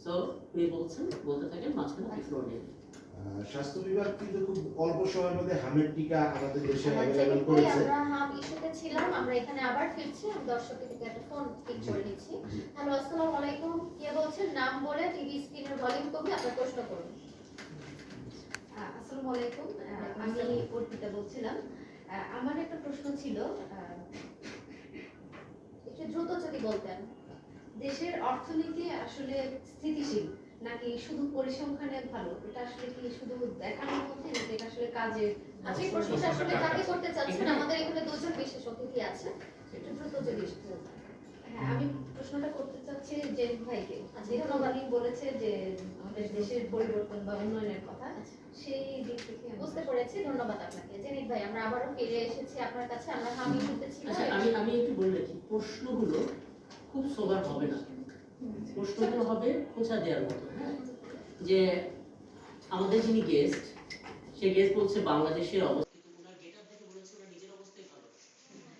So উনি বলছেন, বলতে থাকেন, মাঝখানে আপনি ফ্লোর নিয়ে নিন। স্বাস্থ্য বিভাগ কিন্তু খুব অল্প সময়ের মধ্যে হামের টিকা আমাদের দেশে আমার অ্যাভেলেবল জেনিক ভাই, করেছে। আমরা হাম ইস্যুতে ছিলাম, আমরা এখানে আবার ফিরছি। আমি দর্শকের থেকে একটা ফোন ঠিক করে নিচ্ছি। হ্যালো, আসসালামু আলাইকুম। কে বলছেন? নাম বলে টিভি স্ক্রিনের ভলিউম কমিয়ে আপনার প্রশ্ন করুন। আসসালামু আলাইকুম, আমি অর্পিতা বলছিলাম। আমার একটা প্রশ্ন ছিল, একটু দ্রুত যদি বলতেন। দেশের অর্থনীতি আসলে স্থিতিশীল নাকি শুধু পরিসংখ্যানে ভালো? এটা আসলে কি শুধু দেখানোর মধ্যে নাকি এটা আসলে কাজে? আপনি প্রশ্নটা আসলে কাকে করতে চাচ্ছেন? আমাদের এখানে দুজন বিশেষ অতিথি আছে, একটু দ্রুত যদি বলতেন। হ্যাঁ, আমি প্রশ্নটা করতে চাচ্ছি জেনিক ভাইকে। যেহেতু ধন্যবাদ। উনি বলেছে যে আমাদের দেশের পরিবর্তন বা উন্নয়নের কথা, সেই দিক থেকে বুঝতে পেরেছি, ধন্যবাদ আপনাকে। জেনিক ভাই, আমরা আবারও ফিরে এসেছি আপনার কাছে। আমরা হাম ইস্যুতে ছিলাম। আচ্ছা, আমি একটু বলে রাখি, প্রশ্নগুলো খুব সোবার হবে না, প্রশ্নগুলো হবে খোঁচা দেওয়ার মতো। হ্যাঁ, যে আমাদের যিনি গেস্ট, সে গেস্ট বলছে বাংলাদেশের অবস্থা, কিন্তু ওনার গেটআপ দেখে বলেছে ওনার নিজের অবস্থাই ভালো।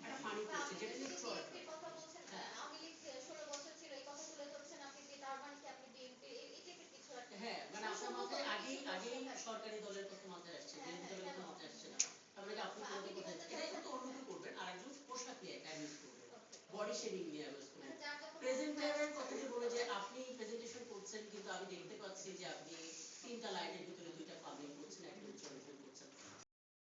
একটা ফানি করছে, যেটা নিয়ে একটু বিএনপির কথা বলছেন, আওয়ামী লীগ 16 বছর ছিল, এই কথা তুলে ধরছেন আপনি, যে তার মানে কি আপনি বিএনপি এই টাইপের কিছু একটা? হ্যাঁ, মানে আপনার মাথায় আগেই সরকারি দলের কথা মাথায় আসছে, বিরোধী দলের কথা মাথায় আসছে না। তারপরে কি আপনি কোথায় কোথায় এটা কিন্তু অন্য কেউ করবেন, আর একজন পোশাক নিয়ে অ্যাবিউজ করবেন, বডি শেমিং নিয়ে অ্যাবিউজ করবেন। প্রেজেন্টারের কথা যে বলে যে আপনি প্রেজেন্টেশন করছেন, কিন্তু আমি দেখতে পাচ্ছি যে আপনি 3টা লাইনের ভিতরে